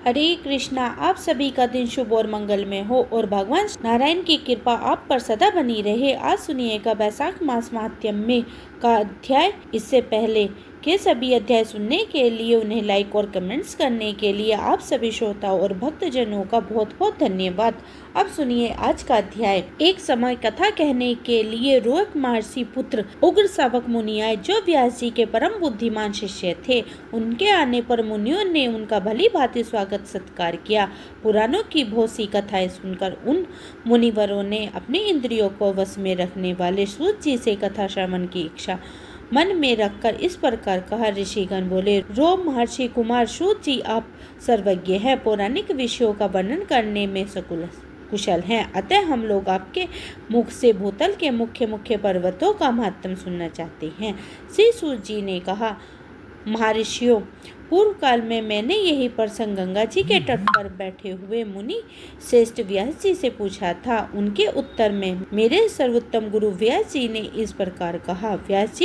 हरे कृष्णा। आप सभी का दिन शुभ और मंगलमय हो और भगवान नारायण की कृपा आप पर सदा बनी रहे। आज सुनिएगा वैशाख मास महात्म्य का अध्याय। इससे पहले के सभी अध्याय सुनने के लिए, उन्हें लाइक और कमेंट्स करने के लिए आप सभी श्रोताओं और भक्तजनों का बहुत बहुत धन्यवाद। अब सुनिए आज का अध्याय। एक समय कथा कहने के लिए रोहक महर्षि पुत्र उग्र शावक मुनि आए, जो व्यास जी के परम बुद्धिमान शिष्य थे। उनके आने पर मुनियों ने उनका भली भांति स्वागत सत्कार किया। पुराणों की बहुत सी कथाएं सुनकर उन मुनिवरों ने अपनी इंद्रियों को वश में रखने वाले सूत जी से कथा श्रवण की इच्छा मन में रखकर इस प्रकार कहा। ऋषिगण बोले, रो महर्षि कुमार सूत जी, आप सर्वज्ञ हैं, पौराणिक विषयों का वर्णन करने में कुशल हैं, अतः हम लोग आपके मुख से भूतल के मुख्य मुख्य पर्वतों का महत्व सुनना चाहते हैं। श्री सूत जी ने कहा, महर्षियों, पूर्व काल में मैंने यही प्रसंग गंगा जी के तट पर बैठे हुए मुनि श्रेष्ठ व्यास जी से पूछा था। उनके उत्तर में मेरे सर्वोत्तम गुरु व्यास जी ने इस प्रकार कहा। व्यास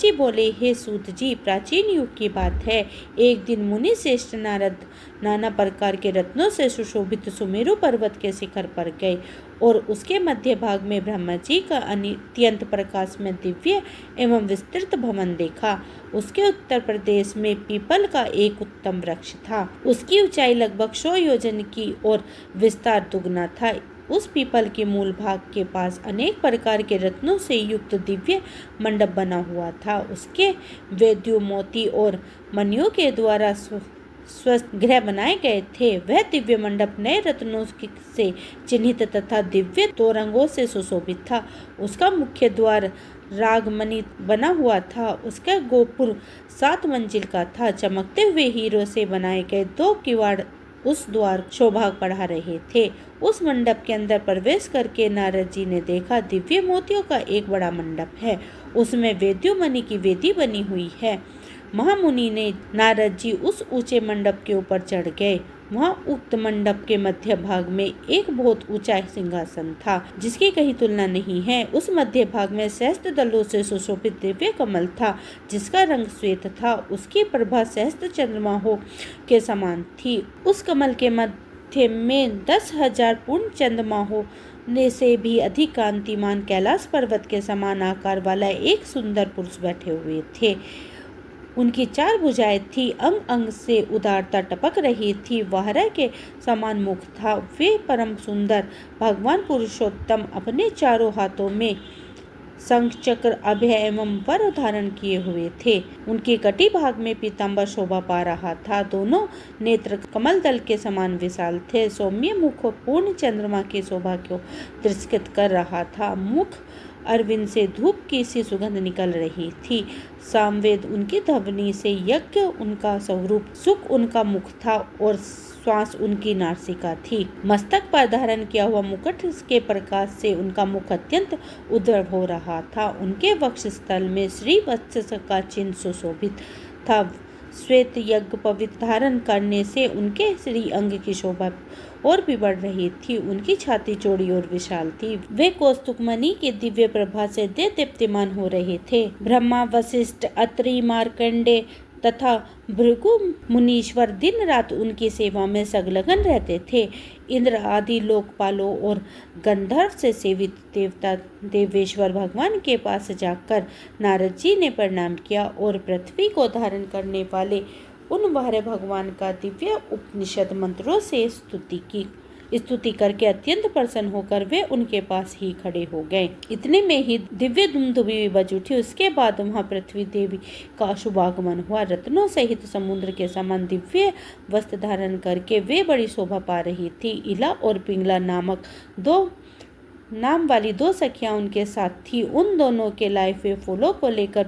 जी बोले, हे सूत जी, प्राचीन युग की बात है। एक दिन मुनि श्रेष्ठ नारद नाना प्रकार के रत्नों से सुशोभित सुमेरु पर्वत के शिखर पर गए और उसके मध्य भाग में ब्रह्मा जी का अत्यंत प्रकाश में दिव्य एवं विस्तृत भवन देखा। उसके उत्तर प्रदेश में पीपल का एक उत्तम वृक्ष था। उसकी ऊंचाई लगभग 100 योजन की और विस्तार दुगना था। उस पीपल के मूल भाग के पास अनेक प्रकार के रत्नों से युक्त दिव्य मंडप बना हुआ था। उसके वेद्यों, मोती और मणियों के द्वारा स्वस्थ गृह बनाए गए थे। वह दिव्य मंडप नए रत्नों से चिन्हित तथा दिव्य तोरंगों से सुशोभित था। उसका मुख्य द्वार रागमणि बना हुआ था। उसका गोपुर 7 मंजिल का था। चमकते हुए हीरों से बनाए गए 2 किवाड़ उस द्वार शोभा बढ़ा रहे थे। उस मंडप के अंदर प्रवेश करके नारद जी ने देखा, दिव्य मोतियों का एक बड़ा मंडप है। उसमें वेद्यों मणि की वेदी बनी हुई है। महामुनि ने नारद जी उस ऊंचे मंडप के ऊपर चढ़ गए। वहाँ उक्त मंडप के मध्य भाग में एक बहुत ऊंचा सिंहासन था, जिसकी कहीं तुलना नहीं है। उस मध्य भाग में सहस्त्र दलों से सुशोभित दिव्य कमल था, जिसका रंग श्वेत था। उसकी प्रभा सहस्त्र चंद्रमाहों के समान थी। उस कमल के मध्य में 10,000 पूर्ण चंद्रमाहों ने से भी अधिक कांतिमान कैलाश पर्वत के समान आकार वाला एक सुंदर पुरुष बैठे हुए थे। उनकी 4 भुजाएं थी, अंग अंग से उदारता टपक रही थी। वाहरा के समान मुख था। वे परम सुंदर भगवान पुरुषोत्तम अपने चारों हाथों में शंख, चक्र, अभय एवं वर धारण किए हुए थे। उनके कटी भाग में पीताम्बर शोभा पा रहा था। दोनों नेत्र कमल दल के समान विशाल थे। सौम्य मुख पूर्ण चंद्रमा की शोभा को तिरस्कृत कर रहा था। मुख अरविंद से धूप की सी सुगंध निकल रही थी। सामवेद उनकी ध्वनि से यज्ञ उनका स्वरूप, सुख उनका मुख था और श्वास उनकी नासिका थी। मस्तक पर धारण किया हुआ मुकुट के प्रकाश से उनका मुख अत्यंत उज्ज्वल हो रहा था। उनके वक्षस्थल में श्री वत्स का चिन्ह सुशोभित था। श्वेत यज्ञ पवित्र धारण करने से उनके श्री अंग की शोभा और भी बढ़ रही थी। उनकी छाती चौड़ी और विशाल थी। वे कौस्तुभ मणि की दिव्य प्रभा से दीप्तिमान हो रहे थे। ब्रह्मा, वशिष्ठ, अत्रि, मार्कंडेय तथा भृगु मुनीश्वर दिन रात उनकी सेवा में संलग्न रहते थे। इंद्र आदि लोकपालों और गंधर्व से सेवित देवता देवेश्वर भगवान के पास जाकर नारद जी ने प्रणाम किया और पृथ्वी को धारण करने वाले उन वाहरे भगवान का दिव्य उपनिषद मंत्रों से स्तुति करके अत्यंत प्रसन्न होकर वे उनके पास ही खड़े हो गए। इतने में ही दिव्य धूमधुमी बज उठी। उसके बाद वहां पृथ्वी देवी का शुभागमन हुआ। रत्नों सहित समुद्र के समान दिव्य वस्त्र धारण करके वे बड़ी शोभा पा रही थी। इला और पिंगला नाम वाली 2 सखियां उनके साथ थी। उन दोनों के लाए हुए फूलों को लेकर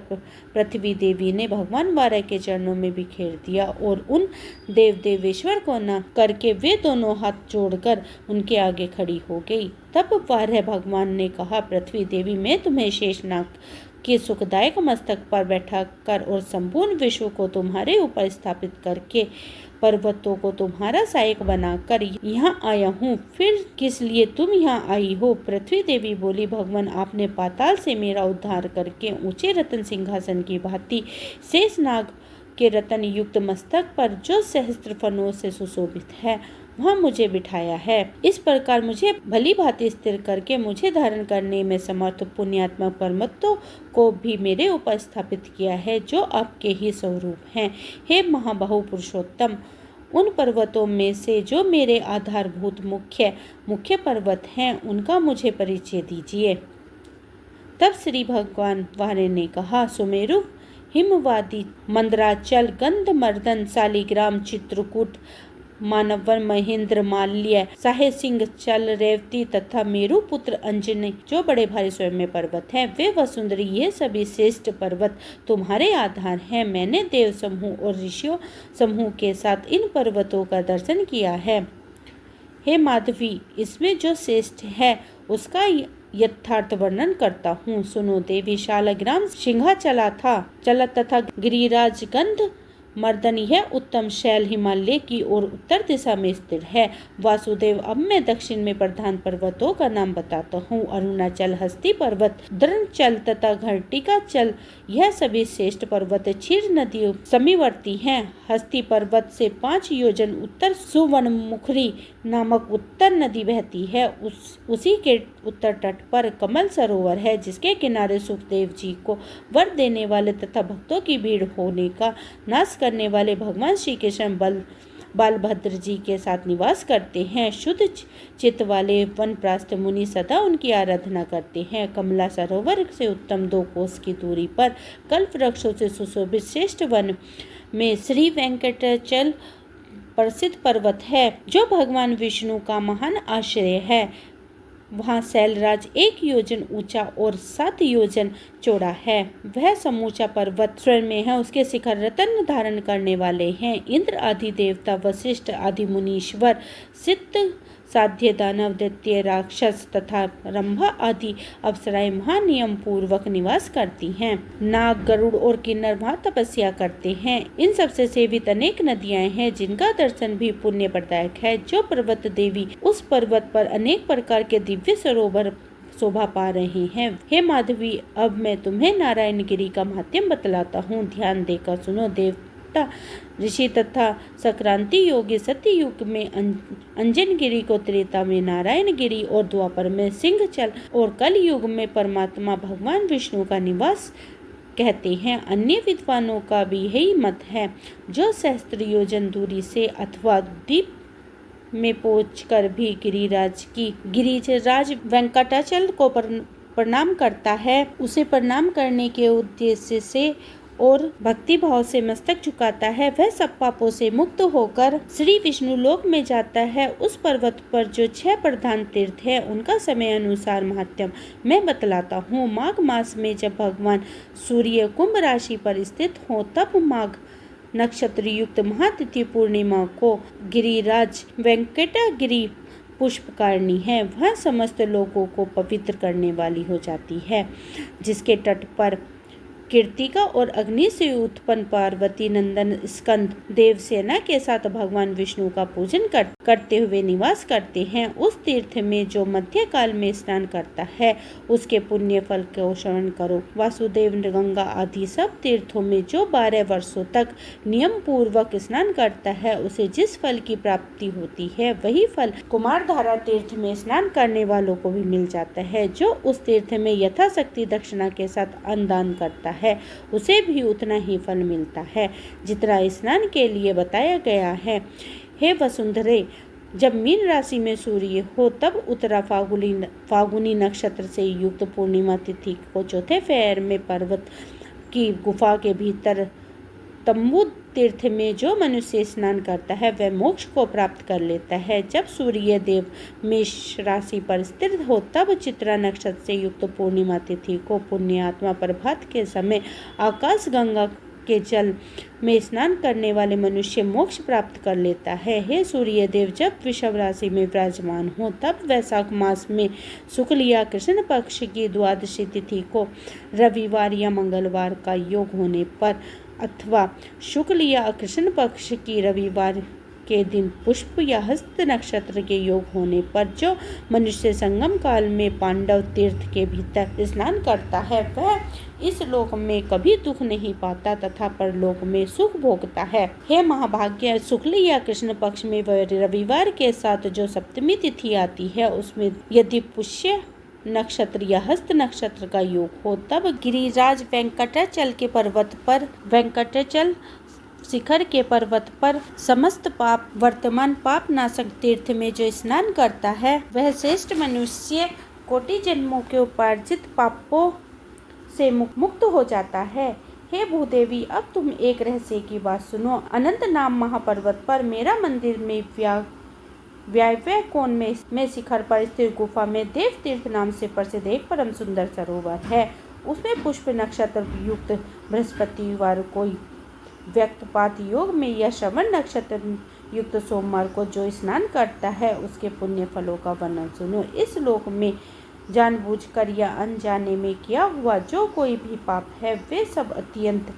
पृथ्वी देवी ने भगवान वारा के चरणों में बिखेर दिया और उन देवेश्वर को न करके वे दोनों हाथ जोड़कर उनके आगे खड़ी हो गई। तब वारा भगवान ने कहा, पृथ्वी देवी, मैं तुम्हें शेषनाग के सुखदायक मस्तक पर बैठा कर और संपूर्ण विश्व को तुम्हारे ऊपर स्थापित करके पर्वतों को तुम्हारा सहायक बनाकर यहाँ आया हूँ। फिर किस लिए तुम यहाँ आई हो? पृथ्वी देवी बोली, भगवान, आपने पाताल से मेरा उद्धार करके ऊंचे रत्न सिंहासन की भांति शेषनाग के रतन युक्त मस्तक पर जो सहस्त्र फनों से सुशोभित है वहाँ मुझे बिठाया है। इस प्रकार मुझे भली भांति स्थिर करके मुझे धारण करने में समर्थ पुण्यात्मक परमत्तों को भी मेरे ऊपर स्थापित किया है, जो आपके ही स्वरूप हैं। हे महाबाहु पुरुषोत्तम, उन पर्वतों में से जो मेरे आधारभूत मुख्य पर्वत हैं, उनका मुझे परिचय दीजिए। तब श्री भगवान वारे ने कहा, सुमेरु, हिमवादी, मंदराचल, गंधमर्दन, शालिग्राम, चित्रकूट, मानवर, महेंद्र, माल्य, साहे सिंह, चल, रेवती तथा मेरु पुत्र अंजनी जो बड़े भारी स्वयं पर्वत हैं, वे वसुंधरी, ये सभी श्रेष्ठ पर्वत तुम्हारे आधार हैं। मैंने देव समूह और ऋषियों समूह के साथ इन पर्वतों का दर्शन किया है। हे माधवी, इसमें जो श्रेष्ठ है उसका यथार्थ वर्णन करता हूँ। सुनो देवी, शालग्राम चला तथा गिरिराज गंध मर्दन यह उत्तम शैल हिमालय की ओर उत्तर दिशा में स्थिर है। वासुदेव, अब मैं दक्षिण में प्रधान पर्वतों का नाम बताता हूँ। अरुणाचल, हस्ती पर्वत, द्रोणाचल तथा घटिका चल, यह सभी श्रेष्ठ पर्वत क्षीर नदी समीवर्ती हैं। हस्ती पर्वत से 5 योजन उत्तर सुवर्णमुखरी नामक उत्तर नदी बहती है। उसी के उत्तर तट पर कमल सरोवर है, जिसके किनारे सुखदेव जी को वर देने वाले तथा भक्तों की भीड़ होने का नाश करने वाले भगवान श्री कृष्ण बालभद्र जी के साथ निवास करते हैं। शुद्ध चित्त वाले वनप्रस्थ मुनि सदा उनकी आराधना करते हैं। कमला सरोवर से उत्तम 2 कोस की दूरी पर कल्प वृक्षों से सुशोभित श्रेष्ठ वन में श्री वेंकटाचल प्रसिद्ध पर्वत है, जो भगवान विष्णु का महान आश्रय है। वहाँ शैलराज 1 योजन ऊंचा और 7 योजन चौड़ा है। वह समूचा पर्वत स्वर्ण में है, उसके शिखर रत्न धारण करने वाले हैं। इंद्र आदि देवता, वशिष्ठ आदि मुनीश्वर, सिद्ध साध्य दानव, दैत्य, राक्षस तथा रंभा आदि अप्सराएं महानियम पूर्वक निवास करती हैं। नाग, गरुड़ और किन्नर वहाँ तपस्या करते हैं। इन सबसे सेवित अनेक नदियां हैं, जिनका दर्शन भी पुण्य प्रदायक है। जो पर्वत देवी उस पर्वत पर अनेक प्रकार के दिव्य सरोवर शोभा पा रहे हैं। हे माधवी, अब मैं तुम्हें नारायण गिरी का महात्म्य बतलाता हूँ। ध्यान देकर सुनो। देवता, ऋषि तथा संक्रांति योगी सत्य युग में अंजन गिरी को, त्रेता में नारायण गिरी और द्वापर में सिंहचल और कल युग में परमात्मा भगवान विष्णु का निवास कहते हैं। अन्य विद्वानों का भी यही मत है। जो सहस्त्र योजन दूरी से अथवा द्वीप में पहुंचकर भी गिरिराज वेंकटाचल को प्रणाम करता है, उसे प्रणाम करने के उद्देश्य से और भक्ति भाव से मस्तक झुकाता है, वह सब पापों से मुक्त होकर श्री विष्णु लोक में जाता है। उस पर्वत पर जो 6 प्रधान तीर्थ है, उनका समय अनुसार महात्म्य मैं बतलाता हूँ। माघ मास में जब भगवान सूर्य कुंभ राशि पर स्थित हो, तब माघ नक्षत्र युक्त महातिथि पूर्णिमा को गिरिराज वेंकटगिरी पुष्पकारणी है। वह समस्त लोगों को पवित्र करने वाली हो जाती है, जिसके तट पर कीर्तिका और अग्नि से उत्पन्न पार्वती नंदन स्कंद देवसेना के साथ भगवान विष्णु का पूजन करते हुए निवास करते हैं। उस तीर्थ में जो मध्य काल में स्नान करता है, उसके पुण्य फल को श्रवण करो। वासुदेव, गंगा आदि सब तीर्थों में जो 12 वर्षों तक नियम पूर्वक स्नान करता है, उसे जिस फल की प्राप्ति होती है, वही फल कुमारधारा तीर्थ में स्नान करने वालों को भी मिल जाता है। जो उस तीर्थ में यथाशक्ति दक्षिणा के साथ अन्नदान करता है, उसे भी उतना ही फल मिलता है जितना स्नान के लिए बताया गया है। हे वसुंधरे, जब मीन राशि में सूर्य हो, तब उत्तरा फागुनी नक्षत्र से युक्त पूर्णिमा तिथि को चौथे फेर में पर्वत की गुफा के भीतर तंबू तीर्थ में जो मनुष्य स्नान करता है, वह मोक्ष को प्राप्त कर लेता है। जब सूर्य देव मेष राशि पर स्थिर हो, तब चित्रा नक्षत्र से युक्त पूर्णिमा तिथि को पुण्यात्मा प्रभात के समय आकाश गंगा के जल में स्नान करने वाले मनुष्य मोक्ष प्राप्त कर लेता है। हे सूर्य देव, जब वृषभ राशि में विराजमान हो, तब वैशाख मास में शुक्ल या कृष्ण पक्ष की द्वादशी तिथि को रविवार या मंगलवार का योग होने पर, अथवा शुक्ल या कृष्ण पक्ष की रविवार के दिन पुष्प या हस्त नक्षत्र के योग होने पर जो मनुष्य संगम काल में पांडव तीर्थ के भीतर स्नान करता है वह इस लोक में कभी दुख नहीं पाता तथा परलोक में सुख भोगता है। हे महाभाग्य, शुक्ल या कृष्ण पक्ष में रविवार के साथ जो सप्तमी तिथि आती है उसमें यदि पुष्य नक्षत्र या हस्त नक्षत्र का योग हो तब गिरिराज वेंकटाचल शिखर के पर्वत पर समस्त पाप वर्तमान पाप नाशक तीर्थ में जो स्नान करता है वह श्रेष्ठ मनुष्य कोटि जन्मों के उपार्जित पापों से मुक्त हो जाता है। हे भूदेवी, अब तुम एक रहस्य की बात सुनो। अनंत नाम महापर्वत पर मेरा मंदिर में वायव्य कोण में शिखर पर स्थिर गुफा में देव तीर्थ नाम से प्रसिद्ध एक परम सुंदर सरोवर है। उसमें पुष्प नक्षत्र युक्त बृहस्पतिवार को व्यक्तपात योग में या श्रवण नक्षत्र युक्त सोमवार को जो स्नान करता है उसके पुण्य फलों का वर्णन सुनो। इस लोक में जानबूझकर या अनजाने में किया हुआ जो कोई भी पाप है वे सब अत्यंत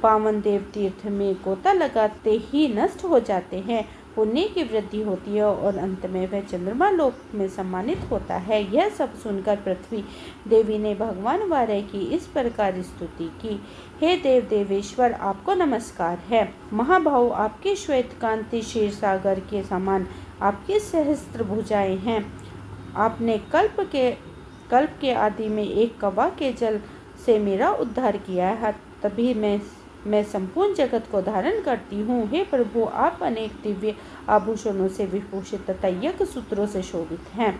पावन देव तीर्थ में गोता लगाते ही नष्ट हो जाते हैं। पुण्य की वृद्धि होती है और अंत में वह चंद्रमा लोक में सम्मानित होता है। यह सब सुनकर पृथ्वी देवी ने भगवान वारे की इस प्रकार स्तुति की। हे देव देवेश्वर, आपको नमस्कार है। महाभाव, आपकी श्वेत कांति क्षीर सागर के समान आपकी सहस्त्र भुजाएं हैं। आपने कल्प के आदि में एक कवा के जल से मेरा उद्धार किया है, तभी मैं संपूर्ण जगत को धारण करती हूँ। हे प्रभु, आप अनेक दिव्य आभूषणों से विभूषित तथा यज्ञ सूत्रों से शोभित हैं,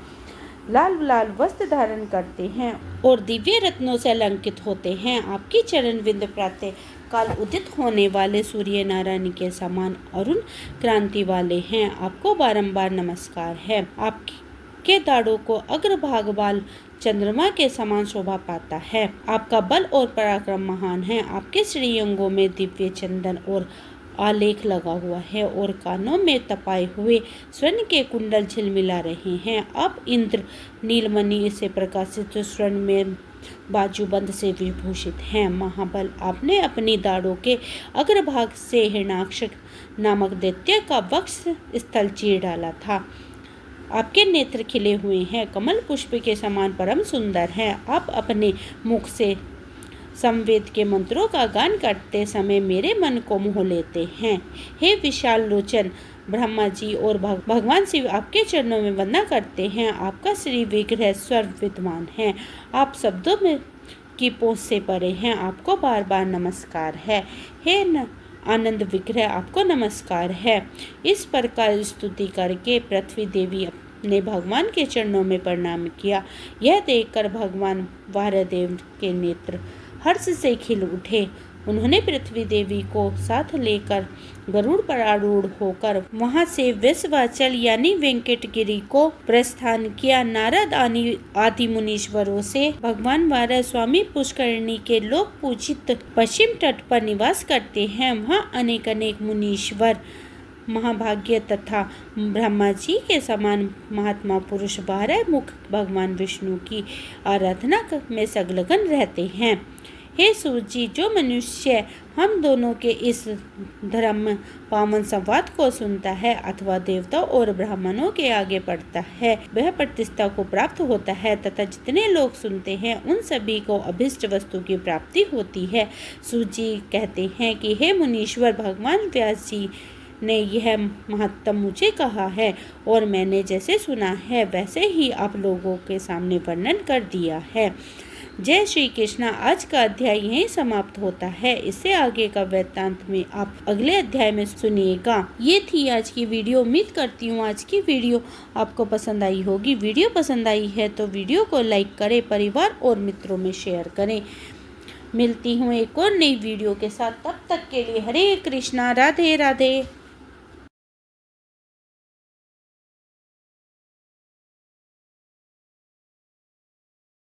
लाल लाल वस्त्र धारण करते हैं और दिव्य रत्नों से अलंकृत होते हैं। आपकी चरण विंद प्रातः काल उदित होने वाले सूर्य नारायण के समान अरुण क्रांति वाले हैं। आपको बारंबार नमस्कार है। आपके दाढ़ों को अग्रभाग बाल चंद्रमा के समान शोभा पाता है। आपका बल और पराक्रम महान है। आपके श्रीअंगों में दिव्य चंदन और आलेख लगा हुआ है और कानों में तपाए हुए स्वर्ण के कुंडल झिलमिला रहे हैं। आप इंद्र नीलमणि से प्रकाशित स्वर्ण में बाजूबंद से विभूषित हैं। महाबल, आपने अपनी दाढ़ों के अग्रभाग से हिरणाक्ष नामक दैत्य का वक्ष स्थल चीर डाला था। आपके नेत्र खिले हुए हैं, कमल पुष्प के समान परम सुंदर हैं। आप अपने मुख से संवेद के मंत्रों का गान करते समय मेरे मन को मोह लेते हैं। हे विशाल लोचन, ब्रह्मा जी और भगवान शिव आपके चरणों में वंदना करते हैं। आपका श्री विग्रह सर्व विद्वान है। आप शब्दों में की पहुंच से परे हैं। आपको बार बार नमस्कार है। हे आनंद विग्रह, आपको नमस्कार है। इस प्रकार स्तुति करके पृथ्वी देवी ने भगवान के चरणों में प्रणाम किया। यह देखकर भगवान वारदेव के नेत्र हर्ष से खिल उठे। उन्होंने पृथ्वी देवी को साथ लेकर गरुड़ पर आरूढ़ होकर वहां से वृषभाचल यानी वेंकटगिरी को प्रस्थान किया। नारद आदि मुनीश्वरों से भगवान वारा स्वामी पुष्करणी के लोक पूजित पश्चिम तट पर निवास करते हैं। वहां अनेक मुनीश्वर महाभाग्य तथा ब्रह्मा जी के समान महात्मा पुरुष 12 मुख भगवान विष्णु की आराधना में संलग्न रहते हैं। हे सूर्य, जो मनुष्य हम दोनों के इस धर्म पावन संवाद को सुनता है अथवा देवताओं और ब्राह्मणों के आगे बढ़ता है वह प्रतिष्ठा को प्राप्त होता है तथा जितने लोग सुनते हैं उन सभी को अभिष्ट वस्तु की प्राप्ति होती है। सूर्य कहते हैं कि हे मुनीश्वर, भगवान व्यास जी ने यह महत्व मुझे कहा है और मैंने जैसे सुना है वैसे ही आप लोगों के सामने वर्णन कर दिया है। जय श्री कृष्णा। आज का अध्याय यहीं समाप्त होता है। इससे आगे का वृत्तांत में आप अगले अध्याय में सुनिएगा। ये थी आज की वीडियो। उम्मीद करती हूँ आज की वीडियो आपको पसंद आई होगी। वीडियो पसंद आई है तो वीडियो को लाइक करें, परिवार और मित्रों में शेयर करें। मिलती हूँ एक और नई वीडियो के साथ। तब तक के लिए हरे कृष्णा, राधे राधे।